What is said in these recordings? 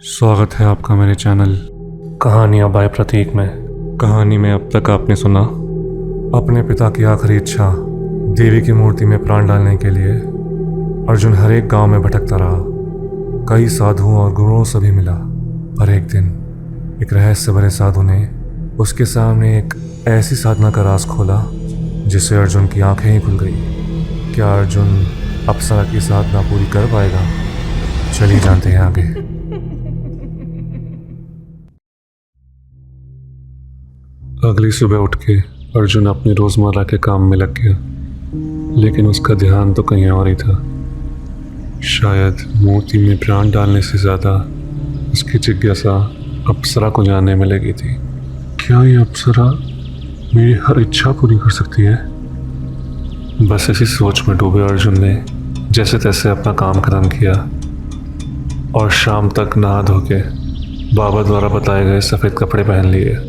स्वागत है आपका मेरे चैनल कहानियाँ बाय प्रतीक में। कहानी में अब तक आपने सुना अपने पिता की आखिरी इच्छा देवी की मूर्ति में प्राण डालने के लिए अर्जुन हर एक गांव में भटकता रहा। कई साधुओं और गुरुओं से भी मिला, पर एक दिन एक रहस्य भरे साधु ने उसके सामने एक ऐसी साधना का राज खोला जिससे अर्जुन की आंखें ही खुल गई। क्या अर्जुन अप्सरा की साधना पूरी कर पाएगा? चलिए जानते हैं आगे। अगली सुबह उठ के अर्जुन अपने रोजमर्रा के काम में लग गया, लेकिन उसका ध्यान तो कहीं और ही था। शायद मूर्ति में प्राण डालने से ज्यादा उसकी जिज्ञासा अप्सरा को जानने में लगी थी। क्या ये अप्सरा मेरी हर इच्छा पूरी कर सकती है? बस इसी सोच में डूबे अर्जुन ने जैसे तैसे अपना काम खत्म किया और शाम तक नहा धो के बाबा द्वारा बताए गए सफ़ेद कपड़े पहन लिए।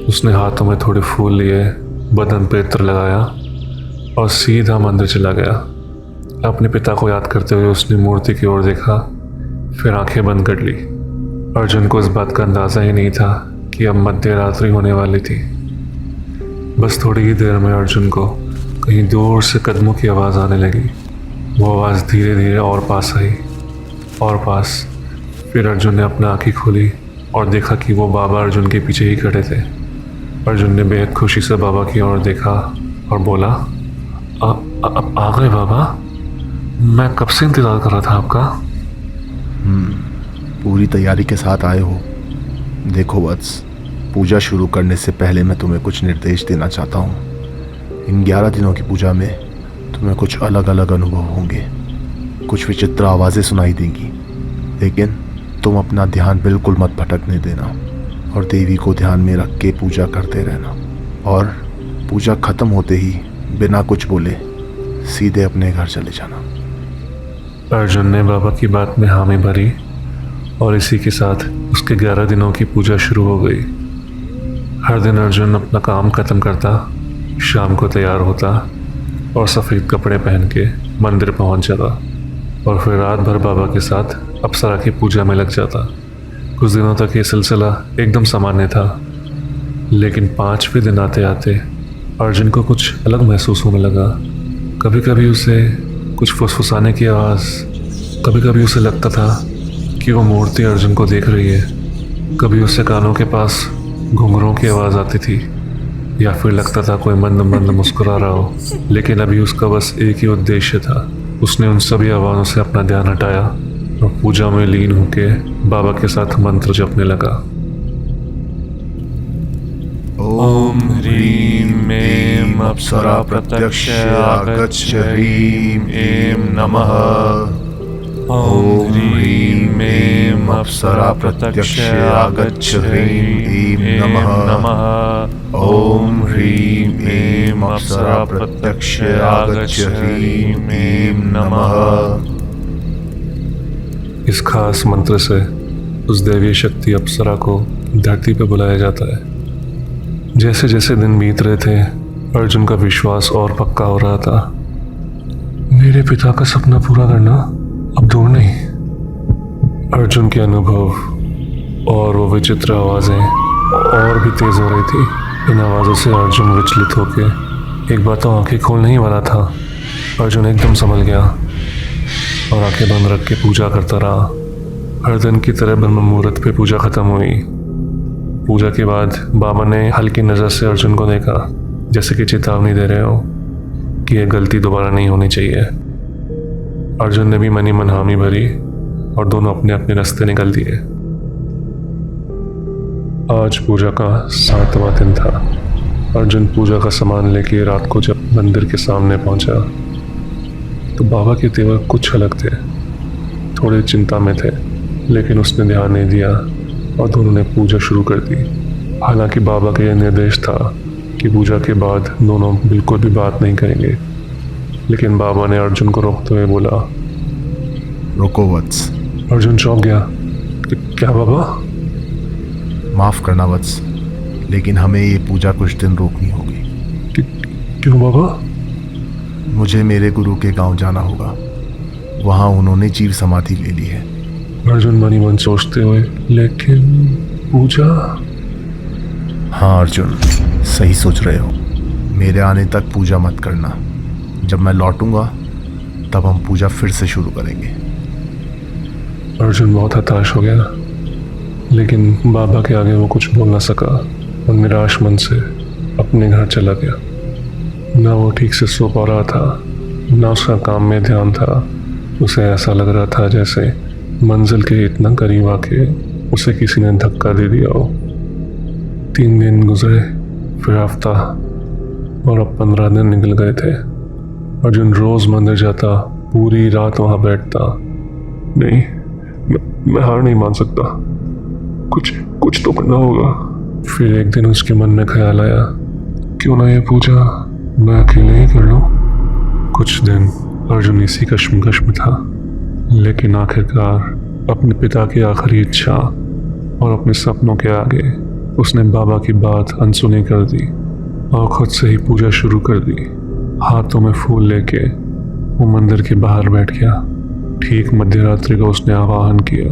उसने हाथों में थोड़े फूल लिए, बदन पे इत्र लगाया और सीधा मंदिर चला गया। अपने पिता को याद करते हुए उसने मूर्ति की ओर देखा, फिर आंखें बंद कर ली। अर्जुन को इस बात का अंदाज़ा ही नहीं था कि अब मध्य रात्रि होने वाली थी। बस थोड़ी ही देर में अर्जुन को कहीं दूर से कदमों की आवाज़ आने लगी। वो आवाज़ धीरे धीरे और पास आई और पास। फिर अर्जुन ने अपनी आँखें खोली और देखा कि वो बाबा अर्जुन के पीछे ही खड़े थे। अर्जुन ने बेहद खुशी से बाबा की ओर देखा और बोला, आ गए बाबा? मैं कब से इंतज़ार कर रहा था आपका। पूरी तैयारी के साथ आए हो। देखो वत्स, पूजा शुरू करने से पहले मैं तुम्हें कुछ निर्देश देना चाहता हूँ। इन 11 दिनों की पूजा में तुम्हें कुछ अलग अलग अनुभव होंगे, कुछ विचित्र आवाज़ें सुनाई देंगी, लेकिन तुम अपना ध्यान बिल्कुल मत भटकने देना और देवी को ध्यान में रख के पूजा करते रहना। और पूजा खत्म होते ही बिना कुछ बोले सीधे अपने घर चले जाना। अर्जुन ने बाबा की बात में हामी भरी और इसी के साथ उसके 11 दिनों की पूजा शुरू हो गई। हर दिन अर्जुन अपना काम खत्म करता, शाम को तैयार होता और सफ़ेद कपड़े पहन के मंदिर पहुंच जाता और फिर रात भर बाबा के साथ अप्सरा की पूजा में लग जाता। कुछ दिनों तक ये सिलसिला एकदम सामान्य था, लेकिन 5वें दिन आते आते अर्जुन को कुछ अलग महसूस होने लगा। कभी कभी उसे कुछ फुसफुसाने की आवाज़, कभी कभी उसे लगता था कि वो मूर्ति अर्जुन को देख रही है, कभी उससे कानों के पास घुंघरों की आवाज़ आती थी, या फिर लगता था कोई मंद मंद मुस्कुरा रहा हो। लेकिन अभी उसका बस एक ही उद्देश्य था। उसने उन सभी आवाज़ों से अपना ध्यान हटाया और पूजा में लीन होके बाबा के साथ मंत्र जपने लगा। ओम ह्रीं ऐं अप्सरा प्रत्यक्ष आगच्छ ह्रीं ऐं नमः। ओम ह्रीं ऐं अप्सरा प्रत्यक्ष आगच्छ ह्रीं ऐं नमः। ओम ह्रीं ऐं अप्सरा प्रत्यक्ष आगच्छ ह्रीं ऐं नमः। इस खास मंत्र से उस दैवीय शक्ति अप्सरा को धरती पर बुलाया जाता है। जैसे जैसे दिन बीत रहे थे, अर्जुन का विश्वास और पक्का हो रहा था। मेरे पिता का सपना पूरा करना अब दूर नहीं। अर्जुन के अनुभव और वो विचित्र आवाज़ें और भी तेज हो रही थी। इन आवाज़ों से अर्जुन विचलित होके एक बार तो आंखें खोलने ही वाला था। अर्जुन एकदम संभल गया और आंखें बंद रख के पूजा करता रहा। हर दिन की तरह ब्रह्म मुहूर्त पे पूजा खत्म हुई। पूजा के बाद बाबा ने हल्की नज़र से अर्जुन को देखा, जैसे कि चेतावनी दे रहे हो कि यह गलती दोबारा नहीं होनी चाहिए। अर्जुन ने भी मनी मन हामी भरी और दोनों अपने अपने रास्ते निकल दिए। आज पूजा का 7वां दिन था। अर्जुन पूजा का सामान लेके रात को जब मंदिर के सामने पहुंचा तो बाबा के तेवर कुछ अलग थे। थोड़े चिंता में थे, लेकिन उसने ध्यान नहीं दिया और दोनों ने पूजा शुरू कर दी। हालांकि बाबा का यह निर्देश था कि पूजा के बाद दोनों बिल्कुल भी बात नहीं करेंगे, लेकिन बाबा ने अर्जुन को रोकते हुए बोला, रुको वत्स। अर्जुन चौंक गया। क्या बाबा? माफ करना वत्स, लेकिन हमें ये पूजा कुछ दिन रोकनी होगी। क्यों बाबा? मुझे मेरे गुरु के गांव जाना होगा। वहाँ उन्होंने जीव समाधि ले ली है। अर्जुन मनी मन सोचते हुए। लेकिन पूजा। हाँ अर्जुन, सही सोच रहे हो। मेरे आने तक पूजा मत करना। जब मैं लौटूंगा तब हम पूजा फिर से शुरू करेंगे। अर्जुन बहुत हताश हो गया, लेकिन बाबा के आगे वो कुछ बोल ना सका और निराश मन से अपने घर चला गया। ना वो ठीक से सो पा रहा था, ना उसका काम में ध्यान था। उसे ऐसा लग रहा था जैसे मंजिल के इतना करीब आके उसे किसी ने धक्का दे दिया हो। 3 दिन गुजरे, फिर हफ्ता, और अब 15 दिन निकल गए थे। अर्जुन रोज मंदिर जाता, पूरी रात वहां बैठता। नहीं, मैं हार नहीं मान सकता, कुछ तो करना होगा। फिर एक दिन उसके मन में ख्याल आया, क्यों ना ये पूजा मैं अकेले ही कर लूं। कुछ दिन अर्जुन इसी कश्मकश में था, लेकिन आखिरकार अपने पिता की आखिरी इच्छा और अपने सपनों के आगे उसने बाबा की बात अनसुनी कर दी और खुद से ही पूजा शुरू कर दी। हाथों में फूल लेके वो मंदिर के बाहर बैठ गया। ठीक मध्यरात्रि को उसने आवाहन किया।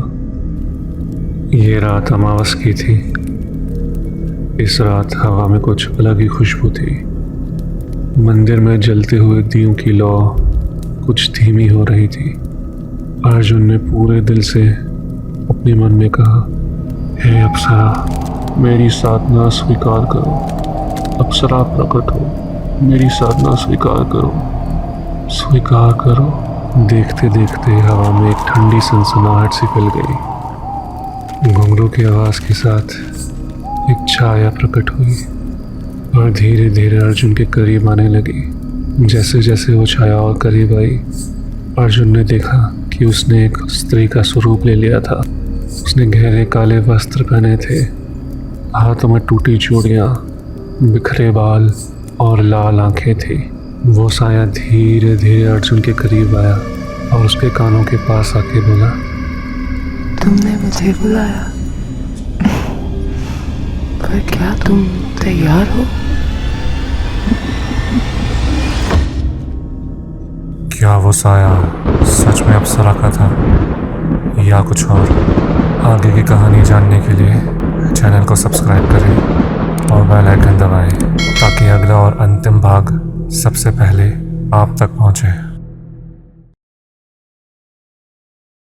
ये रात अमावस की थी। इस रात हवा में कुछ अलग ही खुशबू थी। मंदिर में जलते हुए दियों की लौ कुछ धीमी हो रही थी। अर्जुन ने पूरे दिल से अपने मन में कहा, हे अप्सरा, मेरी साधना स्वीकार करो। अप्सरा प्रकट हो, मेरी साधना स्वीकार करो, स्वीकार करो। देखते देखते हवा में एक ठंडी सनसनाहट सी फैल गई। घुंघरू की आवाज के साथ एक छाया प्रकट हुई और धीरे धीरे अर्जुन के करीब आने लगी। जैसे जैसे वो छाया और करीब आई, अर्जुन ने देखा कि उसने एक स्त्री का स्वरूप ले लिया था। उसने गहरे काले वस्त्र पहने थे, हाथों में टूटी चूड़ियाँ, बिखरे बाल और लाल आंखें थी। वो साया धीरे धीरे अर्जुन के करीब आया और उसके कानों के पास आके बोला, तुमने मुझे बुलाया, पर क्या तुम तैयार हो? क्या वो साया सच में अप्सरा का था या कुछ और? आगे की कहानी जानने के लिए चैनल को सब्सक्राइब करें और बेल आइकन दबाएं ताकि अगला और अंतिम भाग सबसे पहले आप तक पहुंचे।